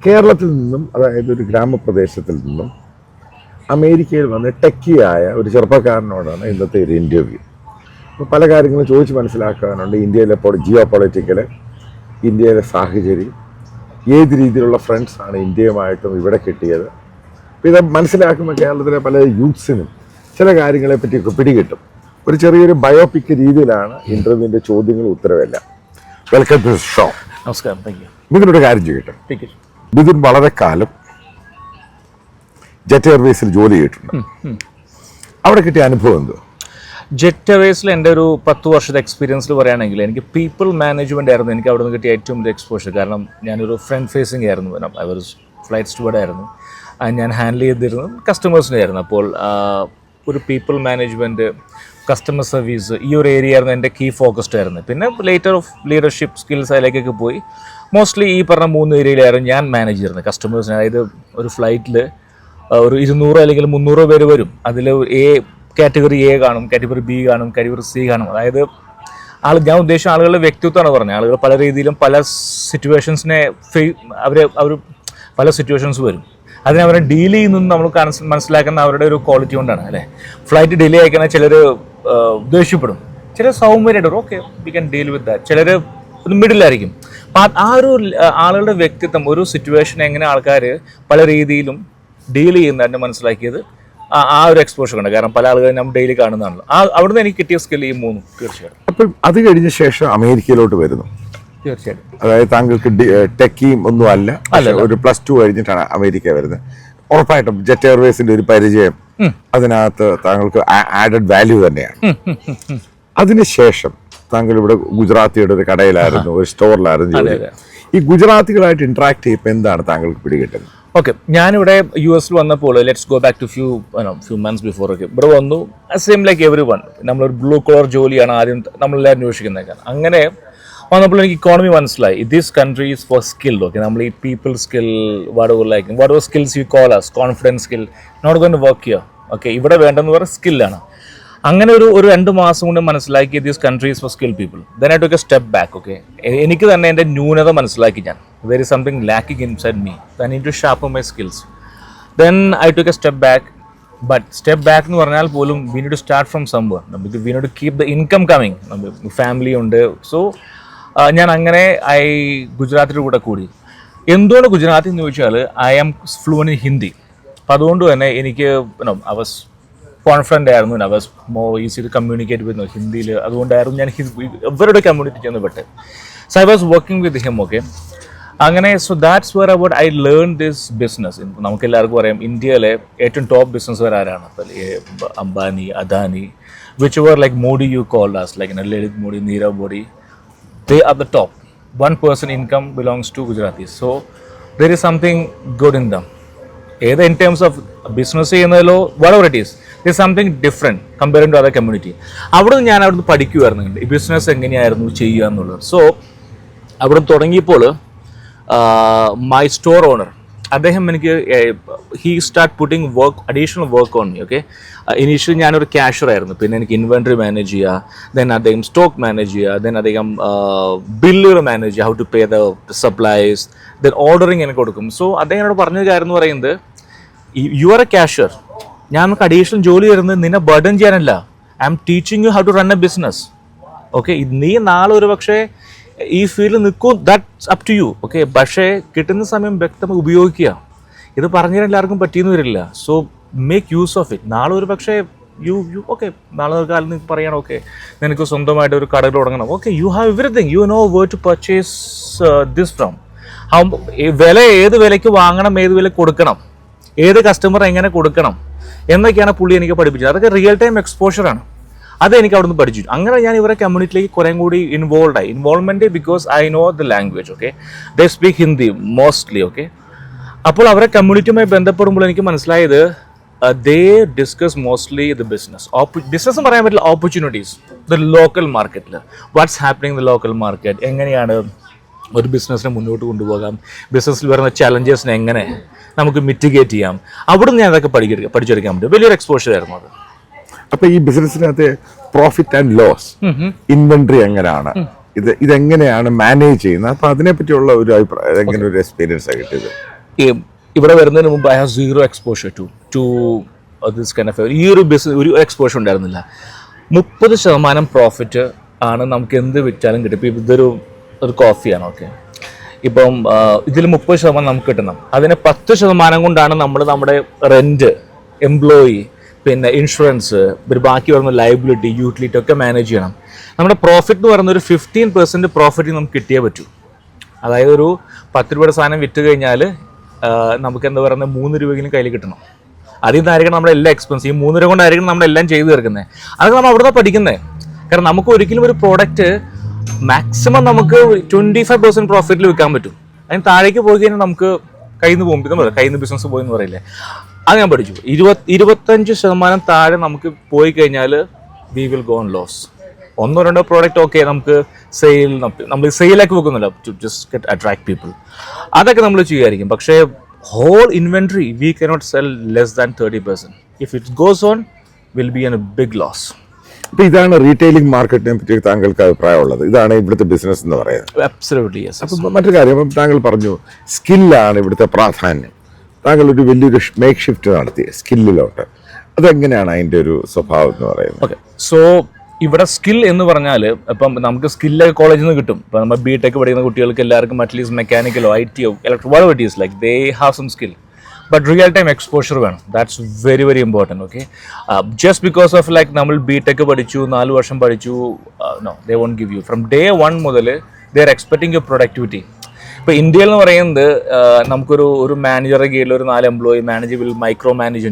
കേരളത്തിൽ നിന്നും, അതായത് ഒരു ഗ്രാമപ്രദേശത്തിൽ നിന്നും അമേരിക്കയിൽ വന്ന് ടെക്കിയായ ഒരു ചെറുപ്പക്കാരനോടാണ് ഇന്നത്തെ ഒരു ഇൻ്റർവ്യൂ. അപ്പോൾ പല കാര്യങ്ങളും ചോദിച്ച് മനസ്സിലാക്കാനുണ്ട്. ഇന്ത്യയിലെ ജിയോ പൊളിറ്റിക്കൽ, ഇന്ത്യയിലെ സാഹചര്യം, ഏത് രീതിയിലുള്ള ഫ്രണ്ട്സാണ് ഇന്ത്യയുമായിട്ടും ഇവിടെ കിട്ടിയത്. അപ്പോൾ ഇത് മനസ്സിലാക്കുമ്പോൾ കേരളത്തിലെ പല യൂത്ത്സിനും ചില കാര്യങ്ങളെ പറ്റിയൊക്കെ പിടികിട്ടും. ഒരു ചെറിയൊരു ബയോപിക് രീതിയിലാണ് ഇൻ്റർവ്യൂവിൻ്റെ ചോദ്യങ്ങളും ഉത്തരവെല്ലാം. Welcome to show. നമസ്കാരം. Thank you. ഇതിനൊരു കാര്യം ചെയ്യട്ടെ. ഇതിൽ വളരെ കാലം ജെറ്റ് എയർവേസിൽ ജോലി ചെയ്തിട്ടുണ്ട്. അവിടെ കിട്ടിയ അനുഭവം എന്തോ? ജെറ്റ് എയർവേസിൽ എൻ്റെ ഒരു 10 വർഷത്തെ എക്സ്പീരിയൻസിൽ പറയുകയാണെങ്കിൽ എനിക്ക് പീപ്പിൾ മാനേജ്മെൻ്റ് ആയിരുന്നു എനിക്ക് അവിടെ നിന്ന് കിട്ടിയ ഏറ്റവും വലിയ എക്സ്പോഷർ. കാരണം ഞാനൊരു ഫ്രണ്ട് ഫേസിങ് ആയിരുന്നു, ഒരു ഫ്ലൈറ്റ് സ്റ്റുവർഡ് ആയിരുന്നു. ഞാൻ ഹാൻഡിൽ ചെയ്തിരുന്നത് കസ്റ്റമേഴ്സിനെ ആയിരുന്നു. അപ്പോൾ ഒരു പീപ്പിൾ മാനേജ്മെൻറ്റ്, കസ്റ്റമർ സർവീസ്, ഈ ഒരു ഏരിയ ആയിരുന്നു എൻ്റെ കീ ഫോക്കസ്ഡ് ആയിരുന്നു. പിന്നെ ലേറ്റർ ഓഫ് ലീഡർഷിപ്പ് സ്കിൽസ് അതിലേക്കൊക്കെ പോയി മോസ്റ്റ്ലി ഈ പറഞ്ഞ 3 ഏരിയയിലായിരുന്നു ഞാൻ മാനേജ് ചെയ്യുന്നത് കസ്റ്റമേഴ്സിനെ. അതായത് ഒരു ഫ്ലൈറ്റിൽ ഒരു 200 അല്ലെങ്കിൽ 300 പേര് വരും. അതിൽ കാറ്റഗറി എ കാണും, കാറ്റഗറി ബി കാണും, കാറ്റഗറി സി കാണും. അതായത് ഞാൻ ഉദ്ദേശിച്ച ആളുകളുടെ വ്യക്തിത്വമാണ് പറഞ്ഞത്. ആളുകൾ പല രീതിയിലും പല സിറ്റുവേഷൻസിനെ അവർ പല സിറ്റുവേഷൻസ് വരും. അതിനെ അവരെ ഡീൽ ചെയ്യുന്നതെന്ന് നമ്മൾ മനസ്സിലാക്കുന്ന അവരുടെ ഒരു ക്വാളിറ്റി കൊണ്ടാണ് അല്ലേ. ഫ്ലൈറ്റ് ഡിലേ ആയിക്കഴിഞ്ഞാൽ ചിലർ ദേഷ്യപ്പെടും, ചിലർ സൗമ്യമായിട്ട് okay we can deal with that, ചിലർ ഒരു മിഡിലായിരിക്കും. അപ്പം ആ ഒരു ആളുകളുടെ വ്യക്തിത്വം, ഒരു സിറ്റുവേഷൻ എങ്ങനെ ആൾക്കാർ പല രീതിയിലും ഡീൽ ചെയ്യുന്നതിനെ മനസ്സിലാക്കിയത് ആ ഒരു എക്സ്പോഷർ ഉണ്ട്. കാരണം പല ആളുകളും നമ്മൾ ഡെയിലി കാണുന്നതാണല്ലോ. അവിടുന്ന് എനിക്ക് കിട്ടിയ സ്കിൽ ഈ 3 തീർച്ചയായിട്ടും. അപ്പം അത് കഴിഞ്ഞ ശേഷം അമേരിക്കയിലോട്ട് വരുന്നു. തീർച്ചയായിട്ടും. അതായത് താങ്കൾക്ക് ടെക്കിയും ഒന്നും അല്ല, ഒരു +2 കഴിഞ്ഞിട്ടാണ് അമേരിക്ക വരുന്നത്. ഉറപ്പായിട്ടും ജെറ്റ് എയർവേസിന്റെ ഒരു പരിചയം അതിനകത്ത് താങ്കൾക്ക് ആഡഡ് വാല്യൂ തന്നെയാണ്. അതിനുശേഷം താങ്കൾ ഇവിടെ ഗുജറാത്തിയുടെ ഒരു കടയിലായിരുന്നു, ഒരു സ്റ്റോറിലായിരുന്നു ജോലി. ഈ ഗുജറാത്തികളായിട്ട് ഇന്ററാക്ട് ചെയ്യുമ്പോൾ എന്താണ് താങ്കൾക്ക് പിടികിട്ടുന്നത്? ഓക്കെ, ഞാനിവിടെ US വന്നപ്പോൾ let's go back to few months before. ഒക്കെ ഇവിടെ വന്നു സെയിം ലൈക്ക് എവറി വൺ. നമ്മളൊരു ബ്ലൂ കളർ ജോലിയാണ് ആദ്യം നമ്മളെല്ലാവരും അന്വേഷിക്കുന്നത്. അങ്ങനെ വന്നപ്പോൾ എനിക്ക് ഇക്കോണമി മനസ്സിലായി. This country is for skill. Okay, നമ്മൾ ഈ people skill, whatever skills you call us, confidence skill, not going to work here. Okay, ഇവിടെ വേണ്ടെന്ന് പറഞ്ഞ സ്കില്ലാണ്. അങ്ങനെ ഒരു 2 മാസം കൊണ്ട് മനസ്സിലാക്കി these countries for skill people. Then I took a step back. Okay, എനിക്ക് തന്നെ എൻ്റെ ന്യൂനത മനസ്സിലാക്കി. ഞാൻ there is something lacking inside me. I need to sharpen my skills. Then I took a step back. But step back എന്ന് പറഞ്ഞാൽ പോലും we need to start from somewhere. നമുക്ക് we need to keep the income coming. നമുക്ക് family ഉണ്ട്. So ഞാൻ അങ്ങനെ ഗുജറാത്തിൻ്റെ കൂടെ കൂടി. എന്തുകൊണ്ട് ഗുജറാത്തി എന്ന് ചോദിച്ചാൽ I am fluent in Hindi. അപ്പം അതുകൊണ്ട് തന്നെ എനിക്ക് ഐ വാസ് കോൺഫിഡൻ്റ് ആയിരുന്നു. I was more easy to communicate with ഹിന്ദിയിൽ. അതുകൊണ്ടായിരുന്നു ഞാൻ ഇവരുടെ കമ്മ്യൂണിറ്റി ചെന്ന് പെട്ട്. So I was working with him. Okay, അങ്ങനെ so that's where about I learn this business. നമുക്ക് എല്ലാവർക്കും അറിയാം ഇന്ത്യയിലെ ഏറ്റവും ടോപ്പ് ബിസിനസ്സുകാർ ആരാണ്? Ambani, Adani, which were like Modi you called as, like Lalit Modi, Nirav Modi. They are the top. 1% income belongs to Gujaratis. So there is something good in them. Either in terms of business ചെയ്യുന്നതിലോ whatever it is, there is something different compared to other community. അവിടെ ഞാൻ അവിടുന്ന് പഠിക്കുമായിരുന്നു ഈ business എങ്ങനെയായിരുന്നു ചെയ്യുക എന്നുള്ളത്. So അവിടെ തുടങ്ങിയപ്പോൾ my store owner അദ്ദേഹം എനിക്ക് he start putting additional work on me. Okay, initially ഞാനൊരു ക്യാഷ്യർ ആയിരുന്നു. പിന്നെ എനിക്ക് ഇൻവെൻട്രി മാനേജ് ചെയ്യുക, ദെൻ അദ്ദേഹം സ്റ്റോക്ക് മാനേജ് ചെയ്യുക, ദെൻ അദ്ദേഹം ബില്ലുകൾ മാനേജ് ചെയ്യുക, how to pay the supplies, then ordering എനിക്ക് കൊടുക്കും. സോ അദ്ദേഹം എന്നോട് പറഞ്ഞ കാര്യം എന്ന് പറയുന്നത്, യു ആർ എ ക്യാഷ്യർ, ഞാൻ നമുക്ക് അഡീഷണൽ ജോലി തരുന്നത് നിന്നെ ബർഡൻ ചെയ്യാനല്ല, I am teaching you how to run a business. Okay, നീ നാളെ ഒരു പക്ഷേ ഈ ഫീൽഡിൽ നിൽക്കും, that's up to you. Okay, പക്ഷേ കിട്ടുന്ന സമയം വ്യക്തമായി ഉപയോഗിക്കുക. ഇത് പറഞ്ഞാൽ എല്ലാവർക്കും പറ്റിയെന്ന് വരില്ല. So make use of it. നാളെ ഒരു പക്ഷേ യു ഓക്കെ, നാളെ ഒരു കാലം നിങ്ങൾക്ക് പറയണം ഓക്കെ നിനക്ക് സ്വന്തമായിട്ട് ഒരു കടകൾ തുടങ്ങണം. Okay, you have everything, you know where to purchase this from. വില ഏത് വിലയ്ക്ക് വാങ്ങണം, ഏത് വില കൊടുക്കണം, ഏത് കസ്റ്റമർ എങ്ങനെ കൊടുക്കണം എന്നൊക്കെയാണ് പുള്ളി എനിക്ക് പഠിപ്പിച്ചത്. അതൊക്കെ റിയൽ ടൈം എക്സ്പോഷറാണ്. അതെനിക്ക് അവിടെ നിന്ന് പഠിച്ചു. അങ്ങനെ ഞാൻ ഇവരെ കമ്മ്യൂണിറ്റിയിലേക്ക് കുറേ കൂടി involvement because I know the language. Okay, they speak Hindi mostly. Okay, അപ്പോൾ അവരെ കമ്മ്യൂണിറ്റിയുമായി ബന്ധപ്പെടുമ്പോൾ എനിക്ക് മനസ്സിലായത് ദേ ഡിസ്കസ് മോസ്റ്റ്ലി ദ ബിസിനസ് എന്ന് പറയാൻ പറ്റില്ല, ഓപ്പർച്യൂണിറ്റീസ് ദ ലോക്കൽ മാർക്കറ്റിൽ, what's happening the local market, എങ്ങനെയാണ് ഒരു ബിസിനസ്സിനെ മുന്നോട്ട് കൊണ്ടുപോകാം, ബിസിനസ്സിൽ വരുന്ന ചലഞ്ചസിനെ എങ്ങനെ നമുക്ക് മിറ്റിഗേറ്റ് ചെയ്യാം. അവിടെ നിന്ന് ഞാൻ അതൊക്കെ പഠിച്ചെടുക്കാൻ പറ്റും. വലിയൊരു എക്സ്പോഷർ ആയിരുന്നു അത്. അപ്പൊ ഈ ബിസിനസ്സിനകത്ത് പ്രോഫിറ്റ് ആൻഡ് ലോസ്, ഇൻവെന്ററി എങ്ങനെയാണ്, ഇതെങ്ങനെയാണ് മാനേജ് ചെയ്യുന്നത്? അപ്പോൾ അതിനെപ്പറ്റിയുള്ള ഒരു അഭിപ്രായം, എങ്ങനെ ഒരു എക്സ്പീരിയൻസ് കിട്ടിയത്? ഇവിടെ വരുന്നതിന് മുമ്പ് I have zero exposure to this kind of ഈ ഒരു ബിസിനസ് ഒരു എക്സ്പോഷർ ഉണ്ടായിരുന്നില്ല. 30% പ്രോഫിറ്റ് ആണ് നമുക്ക് എന്ത് വിറ്റാലും കിട്ടും. ഇപ്പോൾ ഇതൊരു കോഫിയാണ്, ഓക്കെ, ഇപ്പം ഇതിൽ 30% നമുക്ക് കിട്ടണം. അതിന് 10% കൊണ്ടാണ് നമ്മൾ നമ്മുടെ റെൻറ്റ്, എംപ്ലോയി, പിന്നെ ഇൻഷുറൻസ്, ഒരു ബാക്കി വരുന്ന ലയബിലിറ്റി, യൂട്ടിലിറ്റി ഒക്കെ മാനേജ് ചെയ്യണം. നമ്മുടെ പ്രോഫിറ്റ് എന്ന് പറയുന്ന ഒരു 15% പ്രോഫിറ്റ് നമുക്ക് കിട്ടിയേ പറ്റൂ. അതായത് ഒരു 10 രൂപയുടെ സാധനം വിറ്റ് കഴിഞ്ഞാൽ നമുക്ക് എന്താ പറയുന്നത് 3 രൂപയെങ്കിലും കയ്യിൽ കിട്ടണം. അതിൽ നിന്നായിരിക്കണം നമ്മുടെ എല്ലാ എക്സ്പെൻസ്. ഈ 3 രൂപ കൊണ്ടായിരിക്കണം നമ്മളെല്ലാം ചെയ്തു തീർക്കുന്നത്. അതൊക്കെ നമ്മൾ അവിടെ നിന്ന് പഠിക്കുന്നത്. കാരണം നമുക്ക് ഒരിക്കലും ഒരു പ്രോഡക്റ്റ് മാക്സിമം നമുക്ക് 25% പ്രോഫിറ്റിൽ വിൽക്കാൻ പറ്റും. അതിന് താഴേക്ക് പോയി കഴിഞ്ഞാൽ നമുക്ക് കയ്യിൽ നിന്ന് പോകുമ്പോൾ കയ്യിൽ നിന്ന് ബിസിനസ് പോയി എന്ന് പറയില്ലേ, അത് ഞാൻ പഠിച്ചു. 25% താഴെ നമുക്ക് പോയി കഴിഞ്ഞാൽ we will go on loss. 1-2 product okay നമുക്ക് നമ്മൾ സെയിലാക്കി വെക്കുന്നില്ല, to just get attract people, അതൊക്കെ നമ്മൾ ചെയ്യുമായിരിക്കും. പക്ഷേ whole inventory we cannot sell less than 30%. If it goes on will be an a big loss. അപ്പോൾ ഇതാണ് റീറ്റെയിലിംഗ് മാർക്കറ്റിനെ പറ്റി താങ്കൾക്ക് അഭിപ്രായമുള്ളത്, ഇതാണ് ഇവിടുത്തെ ബിസിനസ് എന്ന് പറയുന്നത്. Absolutely yes. അപ്പം മറ്റൊരു കാര്യം, അപ്പം താങ്കൾ പറഞ്ഞു സ്കില്ലാണ് ഇവിടുത്തെ പ്രാധാന്യം. താങ്കൾ ഒരു വലിയൊരു മേക്ക് ഷിഫ്റ്റ് നടത്തി സ്കില്ലിലോട്ട്. അതെങ്ങനെയാണ് അതിൻ്റെ ഒരു സ്വഭാവം എന്ന് പറയുന്നത്? ഓക്കെ, സോ ഇവിടെ സ്കിൽ എന്ന് പറഞ്ഞാൽ ഇപ്പം നമുക്ക് സ്കില്ലൊക്കെ കോളേജിൽ നിന്ന് കിട്ടും. ഇപ്പം നമ്മൾ ബി.ടെക് പഠിക്കുന്ന കുട്ടികൾക്ക് എല്ലാവർക്കും at least മെക്കാനിക്കലോ ഐ.ടിയോ electric what it is like they have some skill. But real time exposure വേണം. That's very very important. Okay, just because of like നമ്മൾ ബി.ടെക് പഠിച്ചു 4 വർഷം പഠിച്ചു, no, they won't give you. From day 1 മുതൽ they are expecting U productivity. ഇപ്പോൾ ഇന്ത്യയിൽ എന്ന് പറയുന്നത് നമുക്കൊരു മാനേജറുടെ കീഴിൽ ഒരു 4 employee manage will micro manage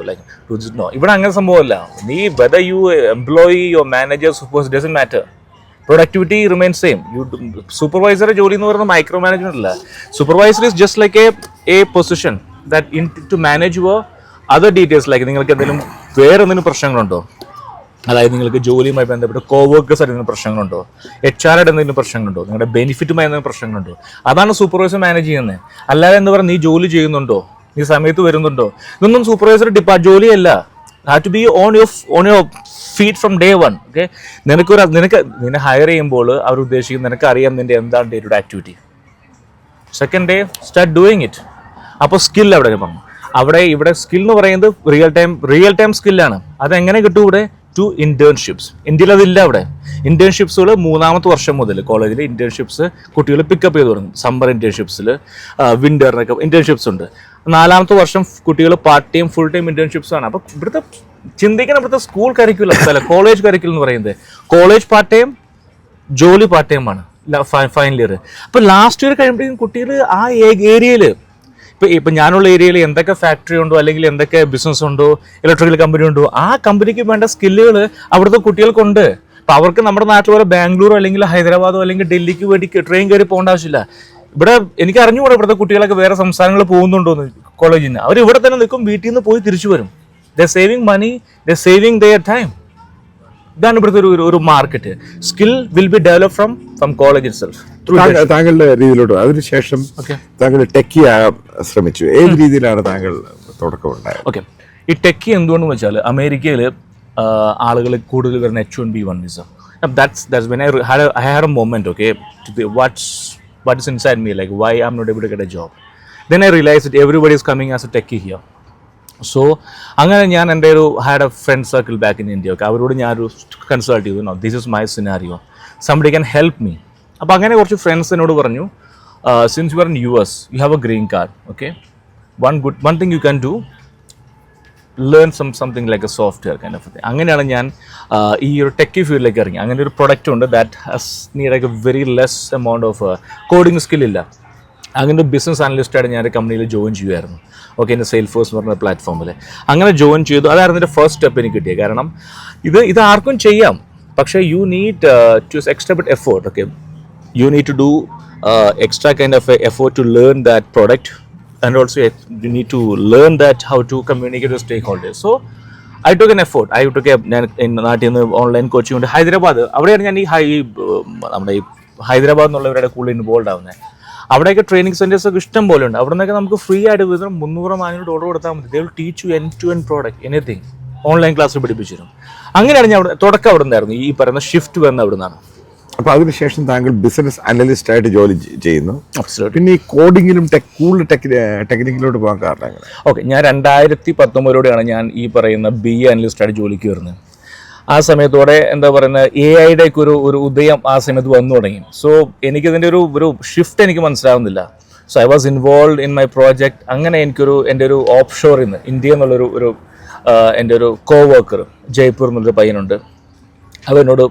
like no. ഇവിടെ അങ്ങനെ സംഭവമല്ല. നീ whether you employee your manager supervisor doesn't matter, productivity remain same. സൂപ്പർവൈസറുടെ ജോലി എന്ന് പറയുന്നത് മൈക്രോ മാനേജ്മെന്റ് അല്ല. Supervisor is just like a position that in to manage your other details. Like നിങ്ങൾക്ക് എന്തെങ്കിലും വേറെ എന്തെങ്കിലും പ്രശ്നങ്ങളുണ്ടോ, അതായത് നിങ്ങൾക്ക് ജോലിയുമായി ബന്ധപ്പെട്ട് കോവർക്കേഴ്സ് ആയിട്ട് എന്തെങ്കിലും പ്രശ്നങ്ങളുണ്ടോ, HR ആയിട്ട് എന്തെങ്കിലും പ്രശ്നങ്ങളുണ്ടോ, നിങ്ങളുടെ ബെനിഫിറ്റുമായി എന്തെങ്കിലും പ്രശ്നങ്ങളുണ്ടോ, അതാണ് സൂപ്പർവൈസർ മാനേജ് ചെയ്യുന്നത്. അല്ലാതെ എന്താ പറയുക, നീ ജോലി ചെയ്യുന്നുണ്ടോ, നീ സമയത്ത് വരുന്നുണ്ടോ, ഇതൊന്നും സൂപ്പർവൈസർ ജോലിയല്ല. Have to be on your feet from day 1. Okay, നിന്നെ ഹയർ ചെയ്യുമ്പോൾ അവർ ഉദ്ദേശിക്കുന്നത് നിനക്ക് അറിയാം നിന്റെ എന്താണ് day to day activity. Second day start doing it. അപ്പോൾ സ്കിൽ അവിടെ പറഞ്ഞു. ഇവിടെ സ്കിൽ എന്ന് പറയുന്നത് റിയൽ ടൈം സ്കില്ലാണ്. അതെങ്ങനെ കിട്ടും? ഇവിടെ ടു ഇന്റേൺഷിപ്സ്. ഇന്ത്യയിൽ അതില്ല. അവിടെ ഇന്റേൺഷിപ്സുകൾ 3ാമത്തെ വർഷം മുതൽ കോളേജിൽ ഇന്റേൺഷിപ്സ് കുട്ടികൾ പിക്കപ്പ് ചെയ്ത് തുടങ്ങും. സമ്മർ ഇന്റേൺഷിപ്സിൽ, വിന്ററിനൊക്കെ ഇന്റേൺഷിപ്സ് ഉണ്ട്. 4ാമത്തെ വർഷം കുട്ടികൾ part time full time internships ആണ്. അപ്പോൾ ഇവിടുത്തെ സ്കൂൾ കരിക്കുലം അല്ല, കോളേജ് കരിക്കുലം എന്ന് പറയുന്നത് കോളേജ് പാർട്ട് ടൈം, ജോലി പാർട്ട് ടൈം ആണ് ഫൈനൽ ഇയർ. അപ്പോൾ ലാസ്റ്റ് ഇയർ കഴിയുമ്പോഴേക്കും കുട്ടികൾ ആ ഏരിയയിൽ, ഇപ്പം ഞാനുള്ള ഏരിയയിൽ എന്തൊക്കെ ഫാക്ടറി ഉണ്ടോ അല്ലെങ്കിൽ എന്തൊക്കെ ബിസിനസ് ഉണ്ടോ, ഇലക്ട്രിക്കൽ കമ്പനി ഉണ്ടോ, ആ കമ്പനിക്ക് വേണ്ട സ്കില്ലുകൾ അവിടുത്തെ കുട്ടികൾക്കുണ്ട്. അപ്പം അവർക്ക് നമ്മുടെ നാട്ടിൽ പോലെ ബാംഗ്ലൂരോ അല്ലെങ്കിൽ ഹൈദരാബാദോ അല്ലെങ്കിൽ ഡൽഹിക്ക് വേണ്ടി ട്രെയിൻ കയറി പോകേണ്ട ആവശ്യമില്ല. ഇവിടെ എനിക്ക് അറിഞ്ഞുകൂടെ ഇവിടുത്തെ കുട്ടികളൊക്കെ വേറെ സംസ്ഥാനങ്ങളിൽ പോകുന്നുണ്ടോ എന്ന് കോളേജിൽ നിന്ന്. അവർ ഇവിടെ തന്നെ നിൽക്കും, വീട്ടിൽ നിന്ന് പോയി തിരിച്ചു വരും. They saving money, they saving their time. ഇതാണ് ഇവിടുത്തെ ഒരു market. Skill will be develop from college itself. താങ്കളുടെ രീതിയിലോട്ട് അതിനുശേഷം താങ്കൾ ടെക്കി ആകാൻ ശ്രമിച്ചു. ഏത് രീതിയിലാണ് താങ്കൾ തുടക്കം ഉണ്ടായത്? ഓക്കെ, ഈ ടെക്കി എന്തുകൊണ്ടെന്ന് വെച്ചാൽ അമേരിക്കയിൽ ആളുകൾ കൂടുതൽ വരുന്ന H1B1 visa. That's when I had a moment, okay, what is inside me, like why I'm not able to get a job. Then I realized that everybody is coming as a techie here. So അങ്ങനെ ഞാൻ എൻ്റെ had a friend circle back in India. Okay, അവരോട് ഞാനൊരു consult ചെയ്തു. No, this is my scenario, somebody can help me. അപ്പോൾ അങ്ങനെ കുറച്ച് friends എന്നോട് പറഞ്ഞു, since you are in US, you have a green card, okay, one thing you can do, learn something like a software kind of thing. അങ്ങനെയാണ് ഞാൻ ഈ ഒരു techie ഫീൽഡിലേക്ക് ഇറങ്ങി. അങ്ങനെ ഒരു പ്രൊഡക്റ്റ് ഉണ്ട് that has need like a very less amount of coding സ്കില്ലില്ല. അങ്ങനെ ഒരു ബിസിനസ് അനലിസ്റ്റായിട്ട് ഞാൻ കമ്പനിയിൽ ജോയിൻ ചെയ്യുമായിരുന്നു. ഓക്കെ, എൻ്റെ സെയിൽഫോഴ്സ് എന്ന് പറഞ്ഞ പ്ലാറ്റ്ഫോമിൽ അങ്ങനെ ജോയിൻ ചെയ്തു. അതായിരുന്നു എൻ്റെ ഫസ്റ്റ് സ്റ്റെപ്പ് എനിക്ക് കിട്ടിയത്. കാരണം ഇത് ആർക്കും ചെയ്യാം, പക്ഷേ you need to extra bit effort. Okay, you need to do extra kind of effort to learn that product, and also you need to learn that how to communicate with stakeholders. So I took an effort. I took in online coaching ഉണ്ട് ഹൈദരാബാദ്. അവിടെയാണ് ഞാൻ നമ്മുടെ ഈ ഹൈദരാബാദ് എന്നുള്ളവരുടെ കൂടുതൽ involve ആവുന്നത്. അവിടെയൊക്കെ training centres ഒക്കെ ഇഷ്ടം പോലെ ഉണ്ട്. അവിടെ നിന്നൊക്കെ നമുക്ക് ഫ്രീ ആയിട്ട് വരുന്ന $300-400 കൊടുത്താൽ മതി. They will teach you end to end product anything. Online ക്ലാസ്സിൽ പഠിപ്പിച്ചു തരും. അങ്ങനെയാണ് ഞാൻ തുടക്കം അവിടെ നിന്നായിരുന്നു. ഈ പറയുന്ന ഷിഫ്റ്റ് വരുന്ന അവിടെ നിന്നാണ്. അപ്പോൾ അതിനുശേഷം താങ്കൾ ബിസിനസ് അനലിസ്റ്റ് ആയിട്ട് ജോലി ചെയ്യുന്നു. Absolutely. പിന്നെ ഈ കോഡിങ്ങിലും കൂടുതൽ ടെക്നിക്കിലോട്ട് പോകാൻ കാരണം എങ്ങനെ? ഓക്കെ, ഞാൻ 2019 ഞാൻ ഈ പറയുന്ന BA അനലിസ്റ്റായിട്ട് ജോലിക്ക് വരുന്നത്. ആ സമയത്തോടെ എന്താ പറയുന്നത് AI ഒക്കെ ഒരു ഉദയം ആ സമയത്ത് വന്നു തുടങ്ങി. സോ എനിക്കിതിൻ്റെ ഒരു ഷിഫ്റ്റ് എനിക്ക് മനസ്സിലാവുന്നില്ല. So I was involve in my project. അങ്ങനെ എൻ്റെ ഒരു ഓഫ് ഷോറിൽ നിന്ന് ഇന്ത്യ എന്നുള്ളൊരു എൻ്റെ ഒരു കോ വർക്കർ ജയ്പൂർ എന്നുള്ളൊരു പയ്യനുണ്ട്. അവനോട്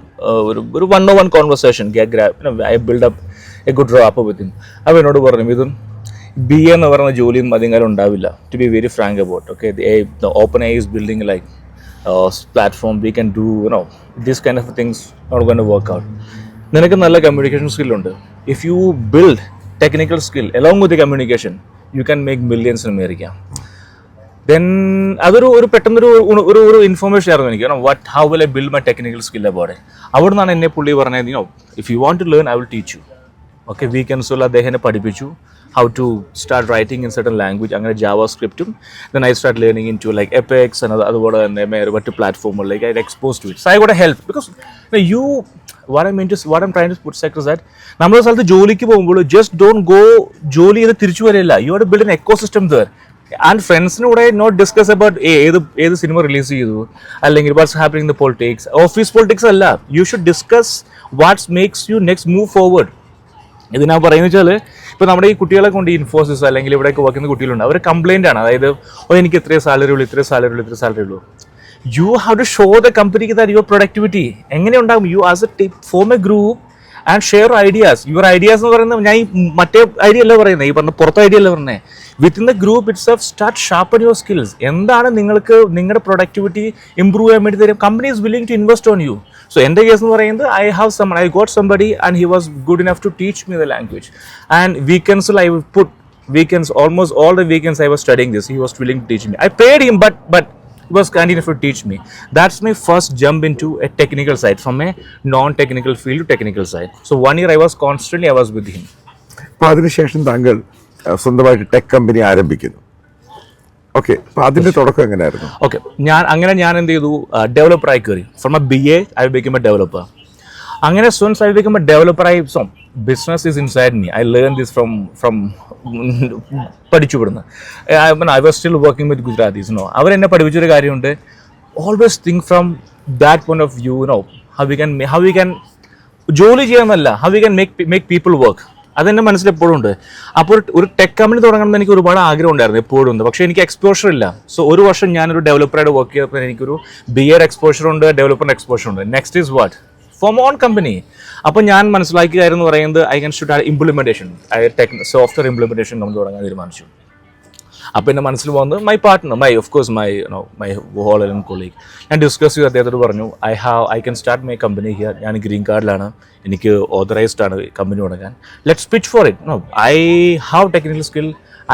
ഒരു 1-on-1 conversation I build up a good rapport with him. അവനോട് പറഞ്ഞു, ഇതും BA എന്ന് പറയുന്ന ജോലിയും അധികം ഉണ്ടാവില്ല. To be very frank about, okay, the OpenAI is building like platform, we can do this kind of things not going to work out. നിനക്ക് നല്ല കമ്മ്യൂണിക്കേഷൻ സ്കില്ലുണ്ട്. If you build technical skill along with the communication, you can make millions in America. Then അതൊരു പെട്ടെന്നൊരു ഒരു information ആയിരുന്നു എനിക്ക്. How will I build my technical skill about it. അവിടെ നിന്നാണ് എന്നെ പുള്ളി പറഞ്ഞത്, if you want to learn I will teach you. Okay, വീക്കെൻഡ്സിൽ അദ്ദേഹം പഠിപ്പിച്ചു how to start writing in certain language, അങ്ങനെ JavaScriptും. Then I start learning into like Apex and അതുപോലെ തന്നെ മറ്റു പ്ലാറ്റ്ഫോമുകൾ like I exposed to it. So I got a help because what I'm trying to put is that നമ്മുടെ സ്ഥലത്ത് ജോലിക്ക് പോകുമ്പോൾ just don't go ജോലി ചെയ്ത് തിരിച്ചു വരില്ല. You have to build an ecosystem there. And ഫ്രണ്ട്സിനൂടെ നോട്ട് ഡിസ്കസ് അബൌട്ട് ഏത് സിനിമ റിലീസ് ചെയ്തു അല്ലെങ്കിൽ what's happening in the politics, office politics അല്ല. You should discuss what's makes you next move forward. ഇത് ഞാൻ പറയുന്നത് വെച്ചാൽ ഇപ്പോൾ നമ്മുടെ ഈ കുട്ടികളെ കൊണ്ട് ഇൻഫോസിസ് അല്ലെങ്കിൽ ഇവിടെയൊക്കെ വർക്ക് ചെയ്യുന്ന കുട്ടികളുണ്ട്, അവർ കംപ്ലൈൻ്റ് ആണ്. അതായത് എനിക്ക് ഇത്രയും സാലറി ഉള്ളൂ, ഇത്രയും സാലറി ഉള്ളൂ. You have to show the കമ്പനിക്ക് ദാറ്റ് യുവർ പ്രൊഡക്ടിവിറ്റി എങ്ങനെ ഉണ്ടാകും. You as a form a group and share ideas. Your ideas എന്ന് പറയുന്നത് ഞാൻ ഈ മറ്റേ ഐഡിയ അല്ല പറയുന്നത്, ഈ പറഞ്ഞ പുറത്തെ ഐഡിയ അല്ല പറഞ്ഞത്. Within the group it's of start sharpen your skills. എന്താണ് നിങ്ങൾക്ക് നിങ്ങളുടെ പ്രൊഡക്ടിവിറ്റി ഇംപ്രൂവ് ചെയ്യാൻ വേണ്ടി തരും. Company is willing to invest on you. So എൻ്റെ കേസ് എന്ന് പറയുന്നത് I got somebody and he was good enough to teach me the language. And weekends, almost all the weekends I was studying this. He was willing to teach me. I paid him, but he was kind enough to teach me. That's my first jump into a technical side, from a non-technical field to technical side. So 1 year I was with him. അപ്പോൾ അതിനുശേഷം താങ്കൾ സ്വന്തമായിട്ട് tech company ആരംഭിക്കുന്നു. Okay, അപ്പോൾ അതിൻ്റെ തുടക്കം എങ്ങനെയായിരുന്നു? Okay, ഞാൻ എന്ത് ചെയ്തു, ഡെവലപ്പറായി കയറി. From a BA I become a developer. അങ്ങനെ സോൺസ് I become a developer. Business is inside me. I learn this from പഠിച്ചു വിടുന്നു. I was still working with Gujaratis. അവരെന്നെ പഠിപ്പിച്ചൊരു കാര്യമുണ്ട്, always think from that point of view. How we can ജോലി ചെയ്യാമെന്നല്ല, how we can make people work. അതെൻ്റെ മനസ്സിൽ എപ്പോഴും ഉണ്ട്. അപ്പോൾ ഒരു ടെക് കമ്പനി തുടങ്ങണമെന്ന് എനിക്ക് ഒരുപാട് ആഗ്രഹം ഉണ്ടായിരുന്നു, എപ്പോഴും ഉണ്ട്. പക്ഷേ എനിക്ക് എക്സ്പോഷർ ഇല്ല. സോ ഒരു വർഷം ഞാനൊരു ഡെവലപ്പറായിട്ട് വർക്ക് ചെയ്തപ്പോൾ എനിക്കൊരു BA എക്സ്പോഷർ ഉണ്ട്, ഡെവലപ്പറിൻ്റെ എക്സ്പോഷർ ഉണ്ട്. Next is what, form on company. അപ്പോൾ ഞാൻ മനസ്സിലാക്കിയ കാര്യം എന്ന് പറയുന്നത് I can start implementation, software implementation നമ്മൾ തുടങ്ങാൻ തീരുമാനിച്ചു. അപ്പോൾ എൻ്റെ മനസ്സിൽ പോകുന്നത് my partner, my whole colleague. ഞാൻ ഡിസ്കസ് ചെയ്ത് അദ്ദേഹത്തോട് പറഞ്ഞു, I can start my company here. ഞാൻ ഗ്രീൻ കാർഡിലാണ്, എനിക്ക് ഓതറൈസ്ഡ് ആണ് കമ്പനി തുടങ്ങാൻ. Let's pitch for it. I have technical skill,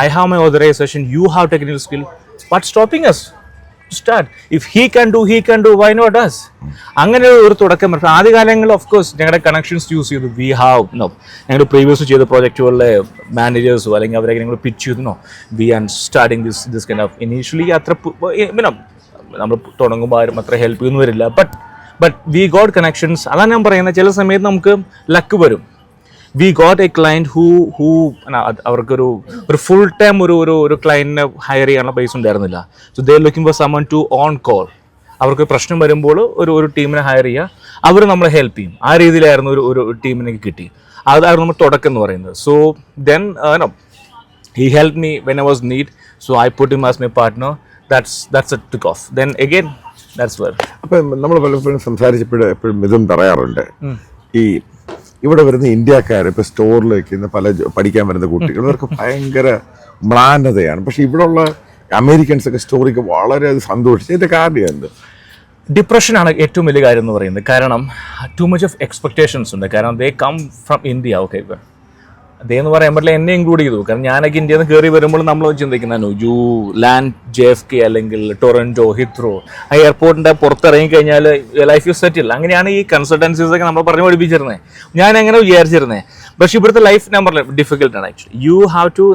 I have my authorisation, you have technical skill. What's stopping us to start? If he can do why not us? അങ്ങനെ ഒരു തുടക്കം. ആദ്യകാലങ്ങളിൽ of course ഞങ്ങളുടെ connections use ചെയ്തു. ഞങ്ങൾ previous ചെയ്ത പ്രോജക്റ്റുകളിലെ മാനേജേഴ്സോ അല്ലെങ്കിൽ അവരെ ഞങ്ങൾ പിച്ച് ചെയ്തു. We are starting this kind of initially അത്ര നമ്മൾ തുടങ്ങുമ്പോൾ ആരും അത്ര ഹെൽപ്പ് ചെയ്യുന്നു വരില്ല. But we got connections. അതാണ് ഞാൻ പറയുന്നത്, ചില സമയത്ത് നമുക്ക് ലക്ക് വരും. We got a client who അവർക്കൊരു ഫുൾ ടൈം ഒരു ക്ലയൻറ്റിനെ ഹയർ ചെയ്യാനുള്ള പൈസ ഉണ്ടായിരുന്നില്ല. So they looking for someone to on call. അവർക്ക് പ്രശ്നം വരുമ്പോൾ ഒരു ടീമിനെ ഹയർ ചെയ്യുക, അവർ നമ്മളെ ഹെൽപ്പ് ചെയ്യും. ആ രീതിയിലായിരുന്നു ഒരു ടീമിനെ കിട്ടി. അതായിരുന്നു നമ്മൾ തുടക്കം എന്ന് പറയുന്നത്. So then he helped me when I was need, so I put him as my partner. That's a took off. Then again, that's where. അപ്പം നമ്മൾ പലപ്പോഴും സംസാരിച്ചപ്പോഴും എപ്പോഴും ഇതും പറയാറുണ്ട്, ഈ ഇവിടെ വരുന്ന ഇന്ത്യക്കാർ ഇപ്പോൾ സ്റ്റോറിലേക്ക് പഠിക്കാൻ വരുന്ന കുട്ടികൾ, ഇവർക്ക് ഭയങ്കര മ്ലാനതയാണ്. പക്ഷെ ഇവിടെ ഉള്ള അമേരിക്കൻസ് ഒക്കെ സ്റ്റോറിക്ക് വളരെ സന്തോഷിച്ചു. ഇതിൻ്റെ കാര്യം എന്ത്? ഡിപ്രഷനാണ് ഏറ്റവും വലിയ കാര്യം എന്ന് പറയുന്നത്. കാരണം ടു മച്ച് ഓഫ് എക്സ്പെക്ടേഷൻസ് ഉണ്ട്. കാരണം they come from India. Okay, അതേന്ന് പറയാൻ പറ്റില്ല, എന്നെ ഇൻക്ലൂഡ് ചെയ്തു. കാരണം ഞാനൊക്കെ ഇന്ത്യയിൽ നിന്ന് കയറി വരുമ്പോൾ നമ്മൾ ചിന്തിക്കുന്നതാണ് യു ലാൻഡ് JFK അല്ലെങ്കിൽ ടൊറൻറ്റോ, ഹിത്രോ, ആ എയർപോർട്ടിൻ്റെ പുറത്തിറങ്ങി കഴിഞ്ഞാൽ ലൈഫ് യു സെറ്റിൽ. അങ്ങനെയാണ് ഈ കൺസൾട്ടൻസീസൊക്കെ നമ്മൾ പറഞ്ഞു പഠിപ്പിച്ചിരുന്നത്. ഞാൻ അങ്ങനെ വിചാരിച്ചിരുന്നത്. പക്ഷേ ഇവിടുത്തെ ലൈഫ് ഞാൻ പറഞ്ഞത് ഡിഫിക്കൽട്ടാണ് actually. You have to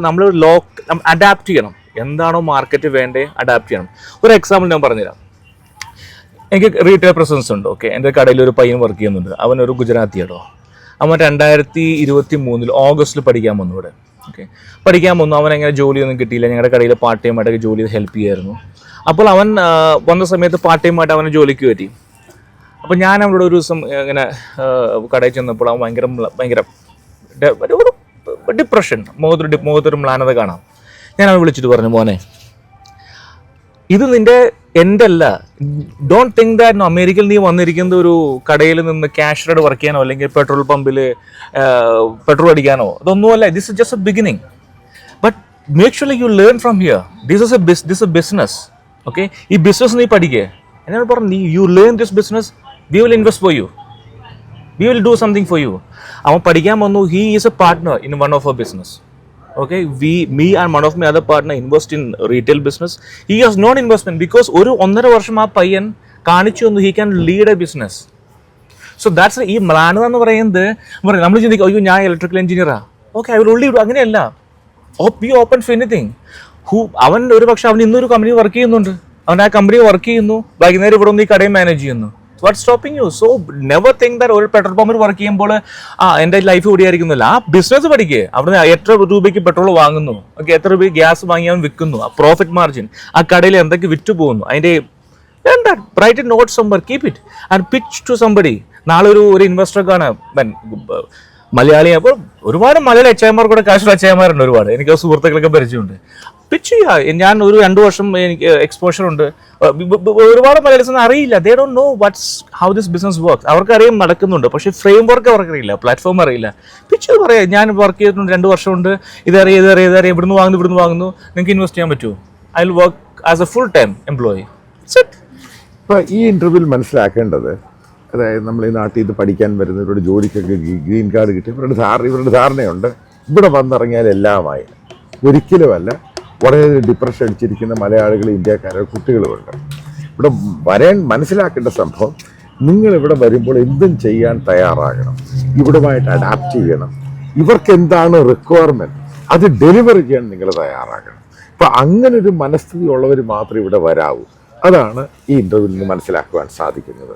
adapt ചെയ്യണം. എന്താണോ മാർക്കറ്റ് വേണ്ടേ അഡാപ്റ്റ് ചെയ്യണം. ഒരു എക്സാമ്പിൾ ഞാൻ പറഞ്ഞുതരാം. എനിക്ക് റീറ്റെയിൽ പ്രസൻസ് ഉണ്ട്. ഓക്കെ, എൻ്റെ കടയിൽ ഒരു പയ്യൻ വർക്ക് ചെയ്യുന്നുണ്ട്. അവനൊരു ഗുജറാത്തിയാണോ. അവൻ 2023 ഓഗസ്റ്റിൽ പഠിക്കാൻ വന്നു ഇവിടെ. ഓക്കെ, പഠിക്കാൻ വന്നു. അവൻ എങ്ങനെ ജോലിയൊന്നും കിട്ടിയില്ല. ഞങ്ങളുടെ കടയിൽ പാർട്ട് ടൈം ആയിട്ടൊക്കെ ജോലി ചെയ്ത് ഹെൽപ്പ് ചെയ്യായിരുന്നു. അപ്പോൾ അവൻ വന്ന സമയത്ത് പാർട്ട് ടൈം ആയിട്ട് അവനെ ജോലിക്ക് പറ്റി. അപ്പോൾ ഞാൻ അവനോട് ഒരു ദിവസം ഇങ്ങനെ കടയിൽ ചെന്നപ്പോൾ അവൻ ഭയങ്കര ഡിപ്രഷൻ, മുഖത്തൊരു മ്ലാനത കാണാം. ഞാൻ അവനെ വിളിച്ചിട്ട് പറഞ്ഞു, മോനെ ഇത് എൻ്റെ അല്ല. ഡോണ്ട് തിങ്ക് ദാറ്റ് അമേരിക്കയിൽ നീ വന്നിരിക്കുന്നത് ഒരു കടയിൽ നിന്ന് ക്യാഷ്യറായിട്ട് വർക്ക് ചെയ്യാനോ അല്ലെങ്കിൽ പെട്രോൾ പമ്പിൽ പെട്രോൾ അടിക്കാനോ അതൊന്നുമല്ല. This is just A beginning. But make sure you learn from here. This is A business. Okay, ഈ ബിസിനസ് നീ പഠിക്കേ. എന്നോട് പറഞ്ഞു, you learn this business, we will invest for you, we will do something for you. അവൻ പഠിക്കാൻ വന്നു. He is A partner in one of A business. Okay, me and one of my other partner invest in retail business. He has no investment because ഒരു 1.5 വർഷം ആ പയ്യൻ കാണിച്ചു തന്നു he can lead a business. So that's ഈ മ്ലാനത എന്ന് പറയുന്നത് നമ്മൾ ചിന്തിക്കും, അയ്യോ ഞാൻ ഇലക്ട്രിക്കൽ എഞ്ചിനീയറാ, okay I will only do. അങ്ങനെയല്ല. Be open for anything. അവൻ ഒരു പക്ഷെ അവൻ ഇന്നൊരു കമ്പനി വർക്ക് ചെയ്യുന്നുണ്ട്, അവൻ ആ കമ്പനി വർക്ക് ചെയ്യുന്നു, വൈകുന്നേരം ഇവിടെ ഒന്ന് ഈ കടയിൽ മാനേജ് ചെയ്യുന്നു. What stopping you? So never think that ഒരു പെട്രോൾ പമ്പിൽ വർക്ക് ചെയ്യുമ്പോൾ എൻ്റെ ലൈഫ് കൂടിയായിരിക്കുന്നില്ല. ആ ബിസിനസ് പഠിക്കുക. അവിടെ എത്ര രൂപയ്ക്ക് പെട്രോൾ വാങ്ങുന്നു, ഓക്കെ എത്ര രൂപയ്ക്ക് ഗ്യാസ് വാങ്ങി അവൻ വിൽക്കുന്നു, ആ പ്രോഫിറ്റ് മാർജിൻ, ആ കടയിൽ എന്തൊക്കെ വിറ്റ് പോകുന്നു, അതിൻ്റെ റൈറ്റ് ഇറ്റ് നോട്ട് സംബർ, keep it and pitch to somebody. നാളെ ഒരു ഇൻവെസ്റ്റർക്കാണ് മലയാളി. അപ്പോൾ ഒരുപാട് മലയാളി അച്ചായന്മാർ കൂടെ കാശുള്ള അച്ചായന്മാരുണ്ട് ഒരുപാട്. എനിക്ക് സുഹൃത്തുക്കളൊക്കെ പരിചയമുണ്ട്. പിച്ച് ചെയ്യുക. ഞാൻ ഒരു 2 വർഷം എനിക്ക് എക്സ്പോഷർ ഉണ്ട്. ഒരുപാട് മലയാളീസ് ഒന്നും അറിയില്ല. They don't know what's how this business works. അവർക്കറിയാം നടക്കുന്നുണ്ട്, പക്ഷേ ഫ്രെയിം വർക്ക് അവർക്കറിയില്ല, പ്ലാറ്റ്ഫോം അറിയില്ല. പിച്ച് പറയാം, ഞാൻ വർക്ക് ചെയ്തിട്ടുണ്ട് 2 വർഷമുണ്ട്, ഇതറിയാം ഇവിടുന്ന് വാങ്ങുന്നു, നിങ്ങൾക്ക് ഇൻവെസ്റ്റ് ചെയ്യാൻ പറ്റുമോ? I will work as A full time employee. ഇപ്പോൾ ഈ ഇൻ്റർവ്യൂവിൽ മനസ്സിലാക്കേണ്ടത്, അതായത് നമ്മൾ ഈ നാട്ടിൽ ഇത് പഠിക്കാൻ വരുന്നവരുടെ ജോലിക്കൊക്കെ ഗ്രീൻ കാർഡ് കിട്ടി ഇവരുടെ ധാരണയുണ്ട് ഇവിടെ വന്നിറങ്ങിയാൽ എല്ലാമായി. ഒരിക്കലുമല്ല. വളരെ ഡിപ്രഷൻ അടിച്ചിരിക്കുന്ന മലയാളികൾ, ഇന്ത്യക്കാരെ കുട്ടികളുമുണ്ട്. ഇവിടെ മനസ്സിലാക്കേണ്ട സംഭവം, നിങ്ങളിവിടെ വരുമ്പോൾ എന്തും ചെയ്യാൻ തയ്യാറാകണം, ഇവിടുമായിട്ട് അഡാപ്റ്റ് ചെയ്യണം. ഇവർക്ക് എന്താണ് റിക്വയർമെൻറ്റ് അത് ഡെലിവർ ചെയ്യാൻ നിങ്ങൾ തയ്യാറാകണം. അപ്പം അങ്ങനൊരു മനസ്ഥിതി ഉള്ളവർ മാത്രമേ ഇവിടെ വരാവൂ. അതാണ് ഈ ഇൻ്റർവ്യൂവിൽ നിന്ന് മനസ്സിലാക്കുവാൻ സാധിക്കുന്നത്.